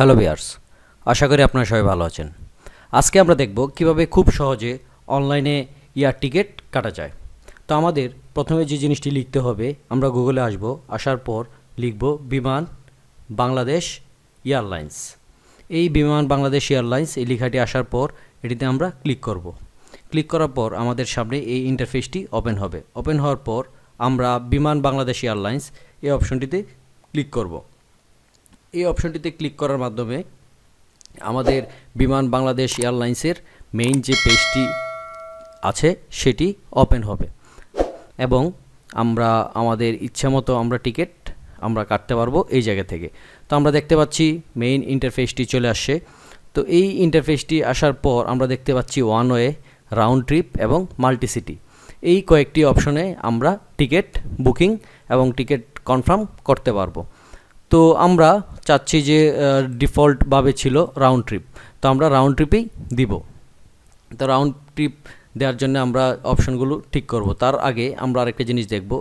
Hello viewers, আশা করি আপনারা সবাই ভালো আছেন। আজকে আমরা দেখব কিভাবে খুব সহজে অনলাইনে এয়ার টিকিট কাটা যায়। তো আমাদের প্রথমে যে জিনিসটি লিখতে হবে, আমরা গুগলে আসব, আসার পর লিখব বিমান বাংলাদেশ এয়ারলাইন্স। এই বিমান বাংলাদেশ এয়ারলাইন্স এই লেখাটি আসার পর এটিতে আমরা ক্লিক করব। ক্লিক করার পর আমাদের সামনে এই ইন্টারফেসটি ওপেন হবে। ওপেন হওয়ার পর আমরা বিমান বাংলাদেশ এয়ারলাইন্স এই অপশনটিতে ক্লিক করব। এই অপশনটিতে ক্লিক করার মাধ্যমে আমাদের বিমান বাংলাদেশ এয়ারলাইন্সের মেইন যে পেজটি আছে সেটি ওপেন হবে এবং আমরা আমাদের ইচ্ছামতো আমরা টিকিট আমরা কাটতে পারবো এই জায়গা থেকে। তো আমরা দেখতে পাচ্ছি মেইন ইন্টারফেসটি চলে আসছে। তো এই ইন্টারফেসটি আসার পর আমরা দেখতে পাচ্ছি ওয়ান ওয়ে, রাউন্ড ট্রিপ এবং মাল্টিসিটি, এই কয়েকটি অপশনে আমরা টিকিট বুকিং এবং টিকিট কনফার্ম করতে পারবো। তো আমরা চাচ্ছি যে ডিফল্টভাবে ছিল রাউন্ড ট্রিপ, তো আমরা রাউন্ড ট্রিপেই দিব। তো রাউন্ড ট্রিপ দেওয়ার জন্য আমরা অপশনগুলো ঠিক করব। তার আগে আমরা আরেকটা জিনিস দেখব,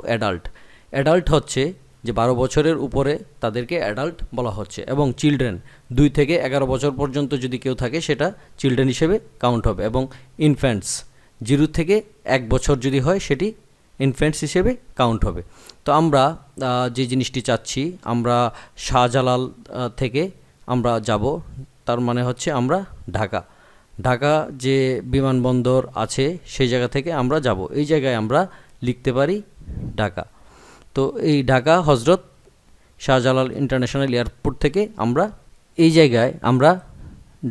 অ্যাডাল্ট হচ্ছে যে 12 বছরের উপরে তাদেরকে অ্যাডাল্ট বলা হচ্ছে, এবং চিলড্রেন 2 থেকে 11 বছর পর্যন্ত যদি কেউ থাকে সেটা চিলড্রেন হিসেবে কাউন্ট হবে, এবং ইনফ্যান্টস 0 থেকে 1 বছর যদি হয় সেটি ইনফ্যান্টস হিসেবে কাউন্ট হবে। তো আমরা যে জিনিসটি চাচ্ছি, আমরা শাহজালাল থেকে আমরা যাব, তার মানে হচ্ছে আমরা ঢাকা যে বিমানবন্দর আছে সেই জায়গা থেকে আমরা যাব। এই জায়গায় আমরা লিখতে পারি ঢাকা। তো এই ঢাকা হজরত শাহজালাল ইন্টারন্যাশনাল এয়ারপোর্ট থেকে আমরা এই জায়গায় আমরা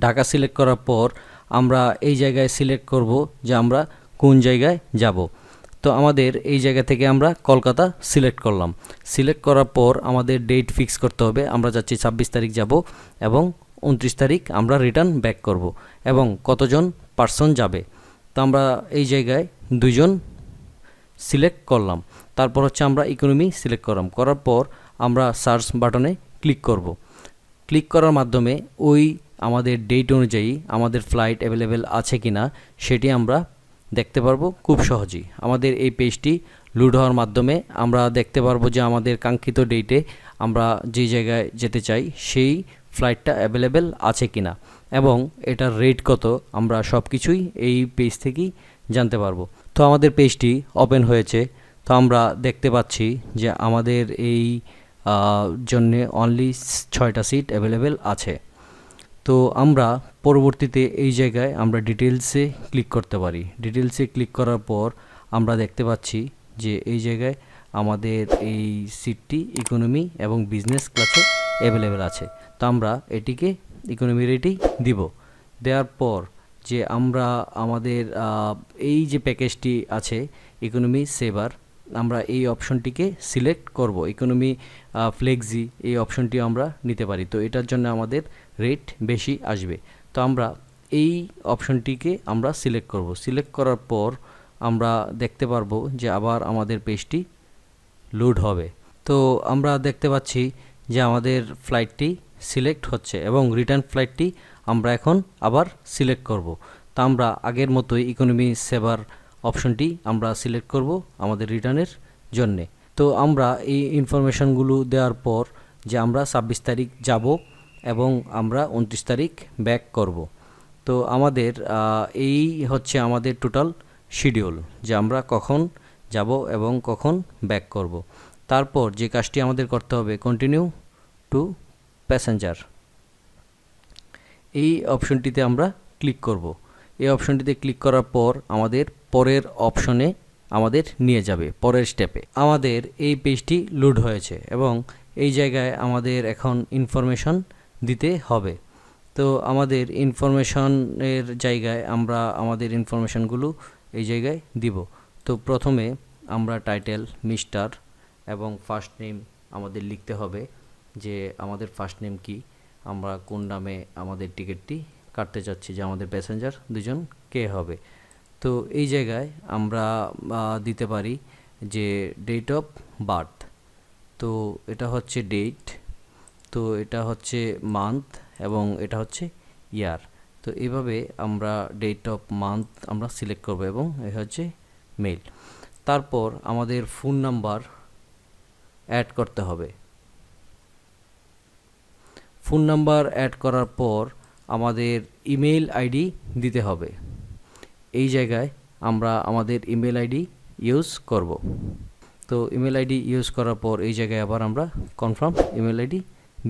ঢাকা সিলেক্ট করার পর আমরা এই জায়গায় সিলেক্ট করব যে আমরা কোন জায়গায় যাব। তো আমাদের এই জায়গা থেকে আমরা কলকাতা সিলেক্ট করলাম। সিলেক্ট করার পর আমাদের ডেট ফিক্স করতে হবে। আমরা যাচ্ছি 26 তারিখ যাব এবং 29 তারিখ আমরা রিটার্ন ব্যাক করব, এবং কতজন পার্সন যাবে। তো আমরা এই জায়গায় 2 জন সিলেক্ট করলাম। তারপর হচ্ছে আমরা ইকোনমি সিলেক্ট করলাম। করার পর আমরা সার্চ বাটনে ক্লিক করব। ক্লিক করার মাধ্যমে ওই আমাদের ডেট অনুযায়ী আমাদের ফ্লাইট অ্যাভেলেবেল আছে কি না সেটি আমরা দেখতে পারবো খুব সহজেই। আমাদের এই পেজটি লোড হওয়ার মাধ্যমে আমরা দেখতে পারবো যে আমাদের কাঙ্ক্ষিত ডেটে আমরা যে জায়গায় যেতে চাই সেই ফ্লাইটটা অ্যাভেলেবেল আছে কি না এবং এটার রেট কত, আমরা সব কিছুই এই পেজ থেকেই জানতে পারবো। তো আমাদের পেজটি ওপেন হয়েছে। তো আমরা দেখতে পাচ্ছি যে আমাদের এই জন্যে অনলি 6টা সিট অ্যাভেলেবেল আছে। তো আমরা পরবর্তীতে এই জায়গায় আমরা ডিটেলসে ক্লিক করতে পারি। ডিটেলসে ক্লিক করার পর আমরা দেখতে পাচ্ছি যে এই জায়গায় আমাদের এই সিটটি ইকোনমি এবং বিজনেস ক্লাসে অ্যাভেলেবেল আছে। তো আমরা এটিকে ইকোনমি রেটেই দিব। দেওয়ার পর যে আমরা আমাদের এই যে প্যাকেজটি আছে ইকোনমি সেভার, আমরা এই অপশনটিকে সিলেক্ট করব। ইকোনমি ফ্লেক্সি এই অপশনটি আমরা নিতে পারি। তো এটার জন্য আমাদের রেট বেশি আসবে। তো আমরা এই অপশনটিকে আমরা সিলেক্ট করব। সিলেক্ট করার পর আমরা দেখতে পারবো যে আবার আমাদের পেজটি লোড হবে। তো আমরা দেখতে পাচ্ছি যে আমাদের ফ্লাইটটি সিলেক্ট হচ্ছে এবং রিটার্ন ফ্লাইটটি আমরা এখন আবার সিলেক্ট করব। তা আমরা আগের মতোই ইকোনমি সেভার অপশনটি আমরা সিলেক্ট করব আমাদের রিটার্নের জন্যে। তো আমরা এই ইনফরমেশনগুলো দেওয়ার পর যে আমরা 26 তারিখ যাব এবং আমরা 29 তারিখ ব্যাক করব। তো আমাদের এই হচ্ছে আমাদের টোটাল শিডিউল, যে আমরা কখন যাব এবং কখন ব্যাক করব। তারপর যে কাজটি আমাদের করতে হবে, কন্টিনিউ টু প্যাসেঞ্জার, এই অপশনটিতে আমরা ক্লিক করব। এই অপশনটিতে ক্লিক করার পর আমাদের পরের অপশনে আমাদের নিয়ে যাবে, পরের স্টেপে। আমাদের এই পেজটি লোড হয়েছে এবং এই জায়গায় আমাদের এখন ইনফরমেশন দিতে হবে। তো আমাদের ইনফরমেশনের জায়গায় আমরা আমাদের ইনফরমেশনগুলো এই জায়গায় দিব। তো প্রথমে আমরা টাইটেল মিস্টার এবং ফার্স্ট নেম আমাদের লিখতে হবে, যে আমাদের ফার্স্ট নেম কি, আমরা কোন নামে আমাদের টিকিটটি কাটতে চাচ্ছি, যে আমাদের প্যাসেঞ্জার 2 জন কে হবে। তো এই জায়গায় আমরা দিতে পারি যে ডেট অফ বার্থ, তো এটা হচ্ছে ডেট, তো এটা হচ্ছে মান্থ এবং এটা হচ্ছে ইয়ার। তো এইভাবে আমরা ডেট অফ মান্থ আমরা সিলেক্ট করব এবং এ হচ্ছে মেল। তারপর আমাদের ফোন নাম্বার অ্যাড করতে হবে। ফোন নাম্বার অ্যাড করার পর আমাদের ইমেল আইডি দিতে হবে। এই জায়গায় আমরা আমাদের ইমেল আইডি ইউজ করব। তো ইমেল আইডি ইউজ করার পর এই জায়গায় আবার আমরা কনফার্ম ইমেল আইডি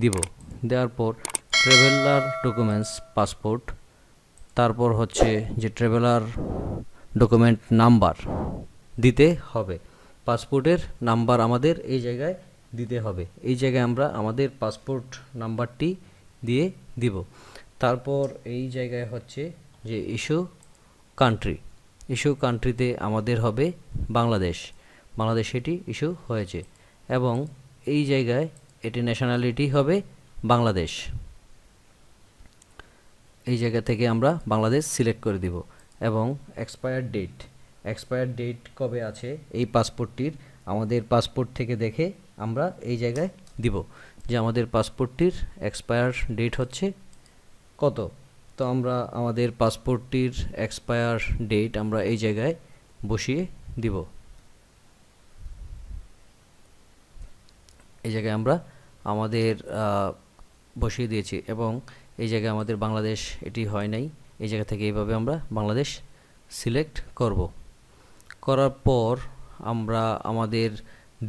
দিব। দেওয়ার পর ট্রাভেলার ডকুমেন্টস পাসপোর্ট, তারপর হচ্ছে যে ট্রাভেলার ডকুমেন্ট নাম্বার দিতে হবে। পাসপোর্টের নাম্বার আমাদের এই জায়গায় দিতে হবে। এই জায়গায় আমরা আমাদের পাসপোর্ট নাম্বারটি দিয়ে দিব। তারপর এই জায়গায় হচ্ছে যে ইস্যু কান্ট্রিতে আমাদের হবে বাংলাদেশ এটি ইস্যু হয়েছে, এবং এই জায়গায় এটি ন্যাশনালিটি হবে বাংলাদেশ। এই জায়গা থেকে আমরা বাংলাদেশ সিলেক্ট করে দিব, এবং এক্সপায়ার ডেট কবে আছে এই পাসপোর্টটির আমাদের পাসপোর্ট থেকে দেখে আমরা এই জায়গায় দিব যে আমাদের পাসপোর্টটির এক্সপায়ার ডেট হচ্ছে কত। তো আমরা আমাদের পাসপোর্টটির এক্সপায়ার ডেট আমরা এই জায়গায় বসিয়ে দিব। এই জায়গায় আমরা আমাদের বসিয়ে দিয়েছি, এবং এই জায়গায় আমাদের বাংলাদেশ এটি হয় নাই। এই জায়গা থেকে এইভাবে আমরা বাংলাদেশ সিলেক্ট করব। করার পর আমরা আমাদের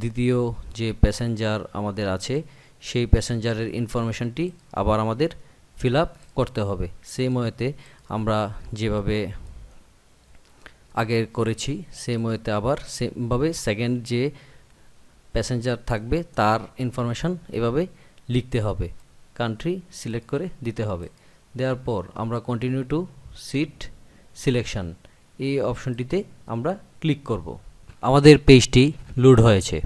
দ্বিতীয় যে প্যাসেঞ্জার আমাদের আছে সেই প্যাসেঞ্জারের ইনফরমেশনটি আবার আমাদের ফিল আপ করতে হবে। সেম ওয়েতে আমরা যেভাবে আগে করেছি সেম ওয়েতে আবার সেমভাবে সেকেন্ড যে প্যাসেঞ্জার থাকবে তার ইনফরমেশন এভাবে লিখতে হবে, কান্ট্রি সিলেক্ট করে দিতে হবে। দেওয়ার পর আমরা কন্টিনিউ টু সিট সিলেকশন এই অপশনটিতে আমরা ক্লিক করব। আমাদের পেজটি লোড হয়েছে।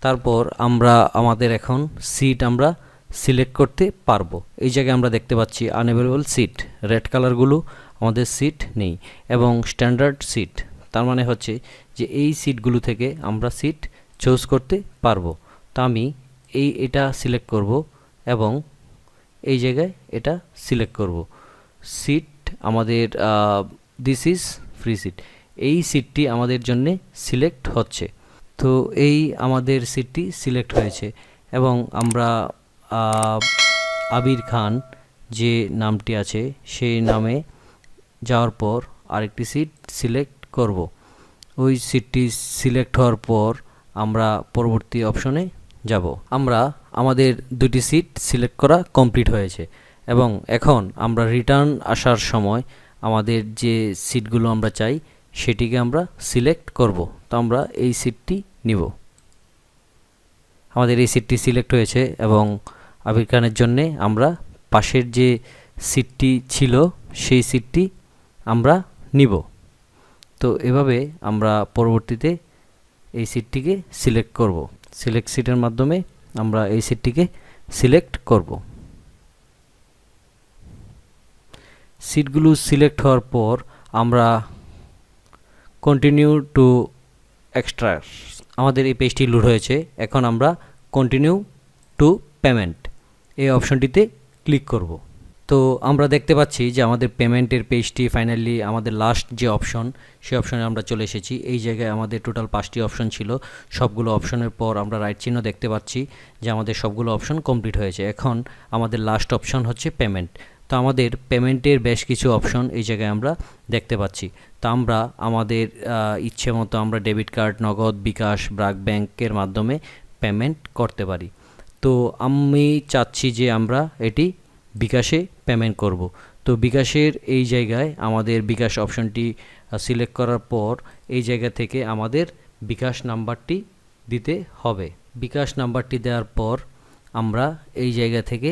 তারপর আমরা আমাদের এখন সিট আমরা সিলেক্ট করতে পারবো। এই জায়গায় আমরা দেখতে পাচ্ছি আনএভেলেবল সিট, রেড কালারগুলো আমাদের সিট নেই, এবং স্ট্যান্ডার্ড সিট, তার মানে হচ্ছে যে এই সিটগুলো থেকে আমরা সিট চুজ করতে পারবো। তা আমি এটা সিলেক্ট করব, এবং এই জায়গায় এটা সিলেক্ট করব। সিট আমাদের দিস ইজ ফ্রি সিট, এই সিটটি আমাদের জন্য সিলেক্ট হচ্ছে। তো এই আমাদের সিটটি সিলেক্ট হয়েছে, এবং আমরা আবির খান যে নামটি আছে সেই নামে যাওয়ার পর আরেকটি সিট সিলেক্ট করব। ওই সিটটি সিলেক্ট হওয়ার পর আমরা পরবর্তী অপশনে যাব। আমরা আমাদের দুটি সিট সিলেক্ট করা কমপ্লিট হয়েছে, এবং এখন আমরা রিটার্ন আসার সময় আমাদের যে সিটগুলো আমরা চাই সেটিকে আমরা সিলেক্ট করব। তো আমরা এই সিটটি নিব। আমাদের এই সিটটি সিলেক্ট হয়েছে, এবং আবির খানের জন্যে আমরা পাশের যে সিটটি ছিল সেই সিটটি আমরা নিব। তো এভাবে আমরা পরবর্তীতে এই সিটটিকে সিলেক্ট করব। সিলেক্ট সিটের মাধ্যমে আমরা এই সিটটিকে সিলেক্ট করব। সিটগুলো সিলেক্ট হওয়ার পর আমরা কন্টিনিউ টু এক্সট্রা, আমাদের এই পেজটি লোড হয়েছে। এখন আমরা কন্টিনিউ টু পেমেন্ট এই অপশনটিতে ক্লিক করব। তো আমরা দেখতে পাচ্ছি যে আমাদের পেমেন্টের পেজটি ফাইনালি আমাদের লাস্ট যে অপশন সেই অপশনে আমরা চলে এসেছি। এই জায়গায় আমাদের টোটাল 5টি অপশন ছিল। সবগুলো অপশনের পর আমরা রাইট চিহ্ন দেখতে পাচ্ছি যে আমাদের সবগুলো অপশন কমপ্লিট হয়েছে। এখন আমাদের লাস্ট অপশন হচ্ছে পেমেন্ট। তো আমাদের পেমেন্টের বেশ কিছু অপশন এই জায়গায় আমরা দেখতে পাচ্ছি। তো আমরা আমাদের ইচ্ছে মতো আমরা ডেবিট কার্ড, নগদ, বিকাশ, ব্র্যাক ব্যাংকের মাধ্যমে পেমেন্ট করতে পারি। তো আমি চাচ্ছি যে আমরা এটি বিকাশে পেমেন্ট করব। তো বিকাশের এই জায়গায় আমাদের বিকাশ অপশনটি সিলেক্ট করার পর এই জায়গা থেকে আমাদের বিকাশ নাম্বারটি দিতে হবে। বিকাশ নাম্বারটি দেওয়ার পর আমরা এই জায়গা থেকে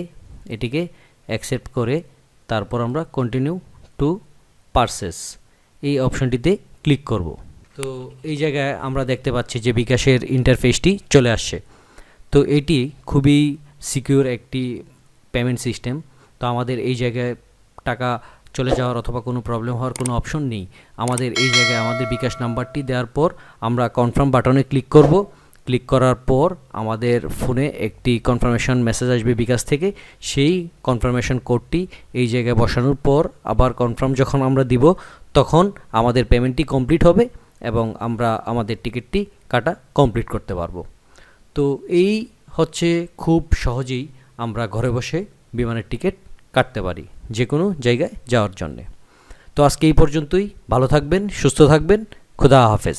এটিকে অ্যাকসেপ্ট করে তারপর আমরা কন্টিনিউ টু পারচেস এই অপশনটিতে ক্লিক করব। তো এই জায়গায় আমরা দেখতে পাচ্ছি যে বিকাশের ইন্টারফেসটি চলে আসছে। তো এটি খুবই সিকিউর একটি পেমেন্ট সিস্টেম। তো আমাদের এই জায়গায় টাকা চলে যাওয়ার অথবা কোনো প্রবলেম হওয়ার কোনো অপশন নেই। আমাদের এই জায়গায় আমাদের বিকাশ নাম্বারটি দেওয়ার পর আমরা কনফার্ম বাটনে ক্লিক করব। ক্লিক করার পর আমাদের ফোনে একটি কনফার্মেশন মেসেজ আসবে বিকাশ থেকে। সেই কনফার্মেশন কোডটি এই জায়গায় বসানোর পর আবার কনফার্ম যখন আমরা দিব তখন আমাদের পেমেন্টটি কমপ্লিট হবে, এবং আমরা আমাদের টিকিটটি কাটা কমপ্লিট করতে পারবো। তো এই হচ্ছে খুব সহজেই আমরা ঘরে বসে বিমানের টিকিট কাটতে পারি যে কোনো জায়গায় যাওয়ার জন্যে। তো আজকে এই পর্যন্তই। ভালো থাকবেন, সুস্থ থাকবেন। খুদা হাফেজ।